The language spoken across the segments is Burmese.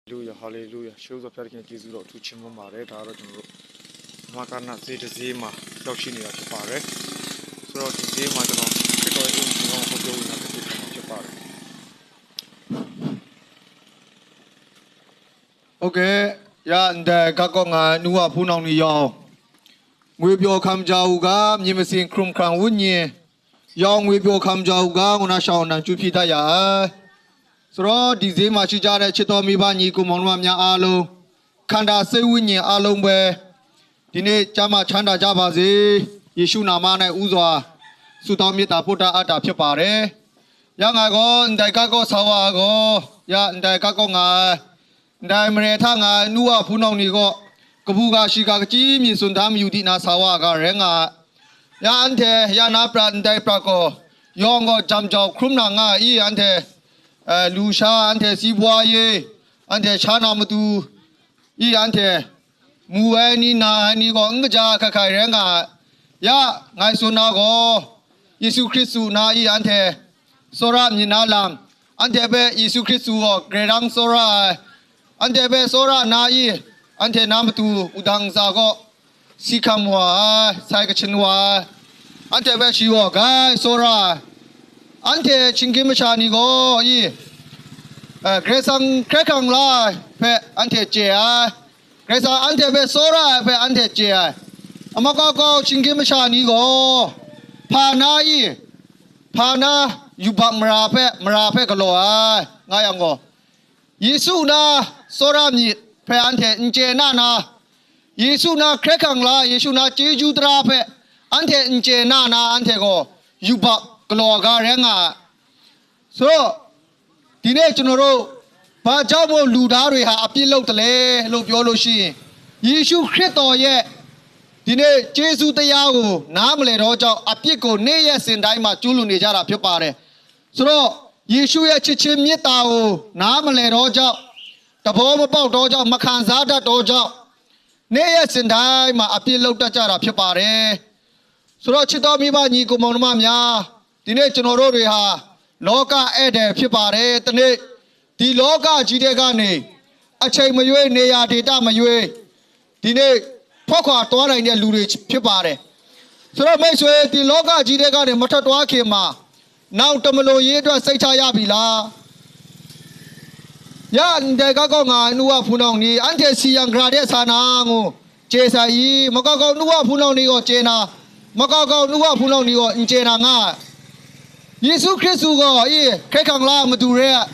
Hallelujah. Shows of American Jesus to Chimamare, Taro, Makana, Zema, Doshini at the Pare. So the Zema, Okay, yeah, and Gakonga, Nua Punong Yong. We will come Jauga, Nimasin Krum Kran Wunye. Young we will come Jauga, Unashaw, and Jupiter Ya. So, the Zema Chijara Chitomi Bani Kumonwamya Alo, Kanda Sewinye Alombe, Dine Chama Chanda Jabazi, Yeshuna Mana Uzwa, Sutamita Puta Ata Pipare. Young I go, and Dagago Sawago, Ya and Dagakonga, Dimeretanga, Nua Punonigo, Kabuga Shikachi, Misundam Udina Sawaga Renga, Yante, Yanapra and Daiprako, Yongo Jamjo, Krumnanga, E ante. Lusha ante Sibuaye ante Chana Mutu E ante Muani na ni go Ngaja Kakarenga Ya Ngai Sunago Yesu Christu na E ante Sora Minalam ante be Yesu Christu Gredang Sora ante be Sora na E ante Namtu Udang Zago Sikamwa Saikachinwa ante be Shiwo Gai Sora Ante Chingimachani go ye Gresang Krekang la pe ante Jia Gresa ante be Sora pe ante Jia Amako Chingimachani go Pana ye Pana Yubam Marape Galoa Ngayango Yesu na Sora ni pe ante Nje na Yesu na Krekang la Yesu na Jeju Drape ante Nje na ante go Yubam Gloga Renga. So, Dine General, Pajamo Ludari ha apilo tele, Lobioloshi. Yishu Krito ye. Dine Jesu de Yao, Namle Roja, Apico, Neyes in Daima, Julu Nijara Pipare. So, Yishu Chichim Yetao, Namle Roja, the Bobo Doja, Makanzada Doja, Neyes in Daima, apilo Tajara Pipare. So, Chitomiba Nico Monmamia. Dine General Reha, Loka Ede Pipare, Tane, the Loka Jidegani, Ache Mayue, Nea Data Mayue, Dine Poka Tora in the Lurich Pipare. So that makes way the Loka Jidegani Matatwa Kema, now Tomolo Yedra Saitaya Bila. Yan de Gagonga, Nua Punoni, Ante Siang Grades Anangu, Jesai, Makago Nua Punoni or Jena, Makago Nua Punoni or Jena. Yesu Christu go ye Kekang la Madurea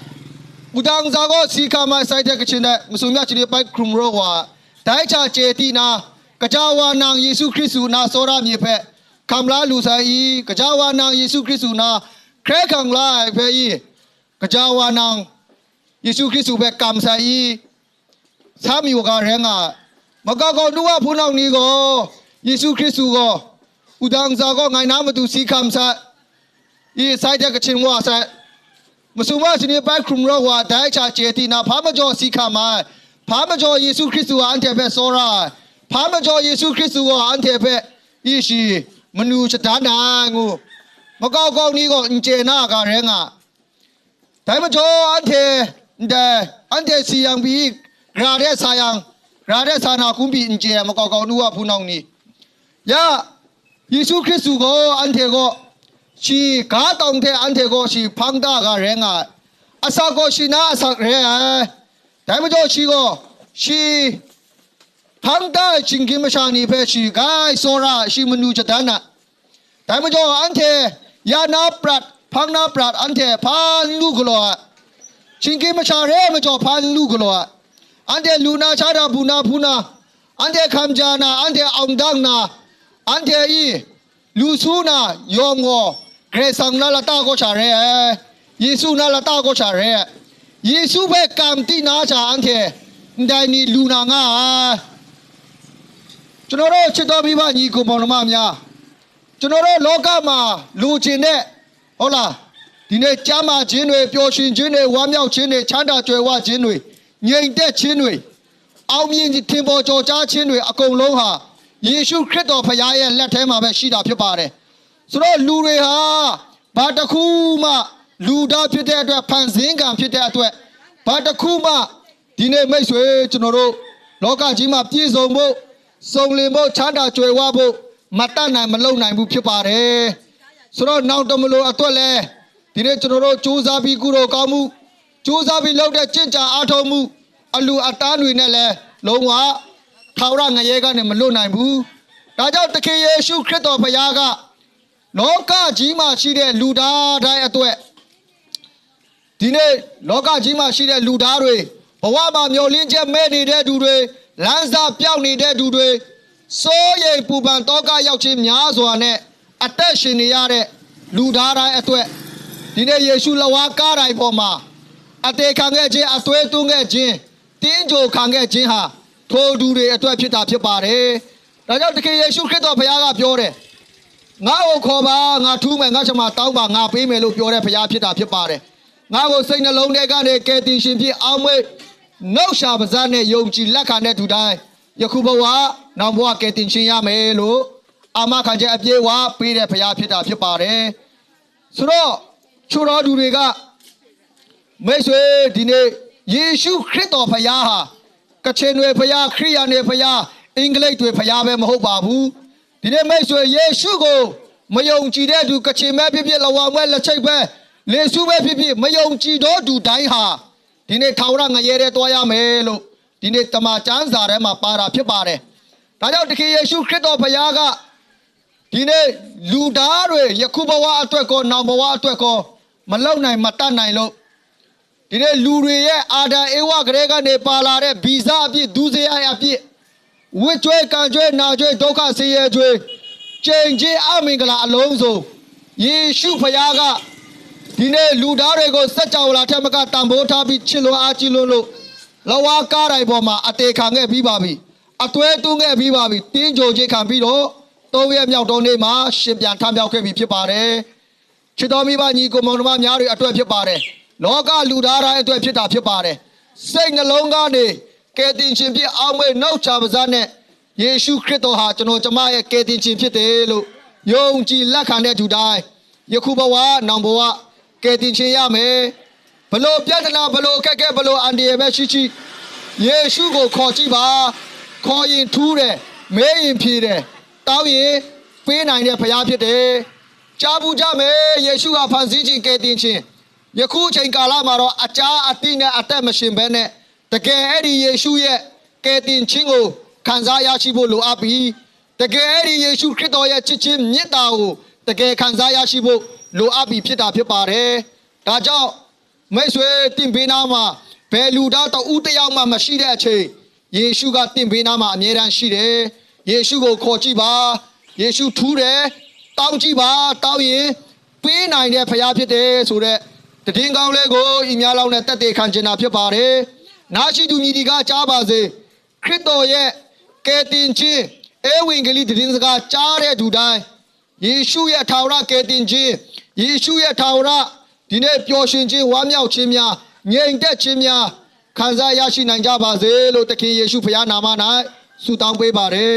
Udang Zago Sikama Saita Kachina Musumya Chili Pai Krumrowa Taicha Chetina Kajawa Nang Yesu Christu na Sora Miepe Kamla Lusai Kajawa Nang Yesu Christu na Kekang la Pei Kajawa Nang Yesu Christu Be Kamsai Sami Yoga Renga Magago Nua Punang Nigo Yesu Christu go Udang Zago Nainamatu Sikamsa E side Kachin was at Musuma in the back room row, Daicha Jetina, Pamajo Sikama, Pamajo Yesu Christu Antebe Sora, Pamajo Yesu Christu Antebe, Ishi, Manu Chatana, Magago Nigo in Jenaga Renga. Pamajo Ante, the Ante Siang Big, Grade Sayang, Grade Sana Kumbi in Jam, Magago Nua Punoni. Ya, Yesu Christu go, Antego. She got on the Antego, she Panga Renga. Asago she na Sakre. Damajo she go. She Panga Chingimashani Pechi, Guy Sora, she Manujadana. Damajo Ante Yana Prat, Panga Prat, Ante Pan Luguloa. Chingimashare Majo Pan Luguloa. Ante Luna Chada Buna Puna. Ante Kamjana, Ante Amdangna. Ante E. Lusuna, Yongo. Gresang na lata ko chare, Yesu na lata ko chare, Yesu be kamti na cha ante, ndai ni luna nga. Chunoro chito biba ni ko monoma mya. Chunoro loka ma lu chin de, hola. Dine chama chinwe, pyo shin chinwe, wam yao chinwe, chanda chwe wa chinwe, nyeng de chinwe, ao mien ji timbo jo cha chinwe, akong long ha. Yesu Christo Paya let him have a sheet of your body. So Lureha, Batakuma, Luda Pita, Panzinga Pita, Batakuma, ဒီနေ့မိတ်ဆွေကျွန်တော်တို့လောကကြီးမှာပြည့်စုံဖို့စုံလင်ဖို့ချမ်းသာကြွယ်ဝဖို့မတတ်နိုင်မလုံနိုင်ဘူးဖြစ်ပါတယ်ဆိုတော့နောက်တမလို့အတွက်လဲဒီနေ့ကျွန်တော်တို့စူးစမ်းပြီးကုသိုလ်ကောင်းမှုစူးစမ်းပြီးလုပ်တဲ့ကြင်ကြအားထုတ်မှုအလူအတန်းတွေနဲ့လဲလုံးဝထာဝရငရဲကနေမလွတ်နိုင်ဘူးဒါကြောင့်သခင်ယေရှုခရစ်တော်ဘုရားကလောကကြီးမှာရှိတဲ့လူသားတိုင်းအတွက်ဒီနေ့လောကကြီးမှာရှိတဲ့လူသားတွေဘဝမှာမျောလင်းချက်မဲ့နေတဲ့သူတွေလမ်းစာပြောင်းနေတဲ့သူတွေစိုးရိမ်ပူပန်တောကရောက်ခြင်းများစွာနဲ့အသက်ရှင်နေရတဲ့လူသားတိုင်းအတွက်ဒီနေ့ယေရှုလက်ဝါးကားတိုင်းပေါ်မှာအသေးခံခဲ့ခြင်းအသွေးသွင်းခဲ့ခြင်းတင်းကြိုခံခဲ့ခြင်းဟာထိုသူတွေအတွက်ဖြစ်တာဖြစ်ပါတယ်။ဒါကြောင့်တခင်ယေရှုခရစ်တော်ဘုရားကပြောတယ်ငါ့ကိုခေါ်ပါငါထူးမယ်ငါ့ချက်မှာတောင်းပါငါပေးမယ်လို့ပြောတဲ့ဘုရားဖြစ်တာဖြစ်ပါတယ်။ငါ့ကိုစိတ်နှလုံးထဲကနေကယ်တင်ရှင်ဖြစ်အောင်မွေးနှုတ်ရှာပါးစပ်နဲ့ယုံကြည်လက်ခံတဲ့သူတိုင်းယခုဘဝနောက်ဘဝကယ်တင်ရှင်ရမယ်လို့အာမခံချက်အပြည့်အဝပေးတဲ့ဘုရားဖြစ်တာဖြစ်ပါတယ်။ဆိုတော့ချိုးတော်သူတွေကမိတ်ဆွေဒီနေ့ယေရှုခရစ်တော်ဘုရားဟာကချင်တွေဘုရားခရိယာန်တွေဘုရားအင်္ဂလိပ်တွေဘုရားပဲမဟုတ်ပါဘူးဒီနေ့မိတ်ဆွေယေရှုကိုမယုံကြည်တဲ့သူကချင်ပဲဖြစ်ဖြစ်လဝါမဲလက်ချိတ်ပဲလေစုပဲဖြစ်ဖြစ်မယုံကြည်တော့သူတိုင်းဟာဒီနေ့ထာဝရငရဲတဲ့တွားရမယ်လို့ဒီနေ့တမန်ကျမ်းစာထဲမှာပါတာဖြစ်ပါတယ်ဒါကြောင့်တခင်ယေရှုခရစ်တော်ဘုရားကဒီနေ့လူသားတွေယခုဘဝအတွက်ကောနောက်ဘဝအတွက်ကောမလုံနိုင်မတတ်နိုင်လို့ဒီနေ့လူတွေရဲ့အာဒံဧဝကလေးကနေပါလာတဲ့ဗီဇအပြည့်ဒုစရိုက်အပြည့်ဝိကျွဲကံကျွဲနာကျွဲဒုက္ခဆင်းရဲကျွဲကျင့်ခြင်းအမင်္ဂလာအလုံးစုံယေရှုဖခင်ကဒီနေ့လူသားတွေကိုစัจ java လာထက်မကတန်ဖိုးထားပြီးချစ်လို့အားကြီးလို့လဝါကားတိုင်းပေါ်မှာအသေးခံခဲ့ပြီးပါပြီအသွဲသွင်းခဲ့ပြီးပါပြီတင်းကြိုခြင်းခံပြီးတော့၃ရက်မြောက်တုန်းနေ့မှာရှင်ပြန်ထမြောက်ခဲ့ပြီဖြစ်ပါတယ်ချစ်တော်မိဘညီကိုမောင်နှမများတွေအတွက်ဖြစ်ပါတယ်လောကလူသားတိုင်းအတွက်ဖြစ်တာဖြစ်ပါတယ်စိတ်နှလုံးကနေကယ်တင်ရှင်ဖြစ်အောင်မေနှုတ်ချပါးစပ်နဲ့ယေရှုခရစ်တော်ဟာကျွန်တော်ကျမရဲ့ကယ်တင်ရှင်ဖြစ်တယ်လို့ယုံကြည်လက်ခံတဲ့သူတိုင်းယခုဘဝနောင်ဘဝကယ်တင်ရှင်ရမယ်ဘလို့ပြဿနာဘလို့အခက်အခဲဘလို့အန္တရာယ်ပဲရှိယေရှုကိုခေါ်ကြည့်ပါခေါ်ရင်ထူးတယ်မဲရင်ဖြေတယ်တောင်းရင်ပေးနိုင်တဲ့ဘုရားဖြစ်တယ်ကြားဘူးကြမယ်ယေရှုဟာဖန်ဆင်းခြင်းကယ်တင်ခြင်းယခုချိန်ကာလမှာတော့အကြာအတိနဲ့အသက်မရှင်ဘဲနဲ့တကယ်အဲ့ဒီယေရှုရဲ့ကယ်တင်ခြင်းကိုခံစားရရှိဖို့လိုအပ်ပြီးတကယ်အဲ့ဒီယေရှုခရစ်တော်ရဲ့ချစ်ခြင်းမေတ္တာကိုတကယ်ခံစားရရှိဖို့လိုအပ်ပြီးဖြစ်တာဖြစ်ပါတယ်ဒါကြောင့်မိတ်ဆွေတင်ပေးနာမှာဘယ်လူသားတဦးတယောက်မှမရှိတဲ့အချိန်ယေရှုကတင်ပေးနာမှာအမြဲတမ်းရှိတယ်ယေရှုကိုခေါ်ကြည့်ပါယေရှုထူးတယ်တောင်းကြည့်ပါတောင်းရင်ပေးနိုင်တဲ့ဖခင်ဖြစ်တယ်ဆိုတဲ့တည်င်းကောင်းလေးကိုဤများလောက်နဲ့တက်တည်ခံကျင်တာဖြစ်ပါတယ်နာရှိသူညီဒီကကြားပါစေခရစ်တော်ရဲ့ကယ်တင်ခြင်းဧဝံဂေလိတည်င်းစကားကြားတဲ့သူတိုင်းယေရှုရဲ့ထာဝရကယ်တင်ခြင်းယေရှုရဲ့ထာဝရဒီနေ့ပျော်ရွှင်ခြင်းဝမ်းမြောက်ခြင်းများငြိမ်သက်ခြင်းများခံစားရရှိနိုင်ကြပါစေလို့သခင်ယေရှုဖခင်နာမ၌ဆုတောင်းပေးပါတယ်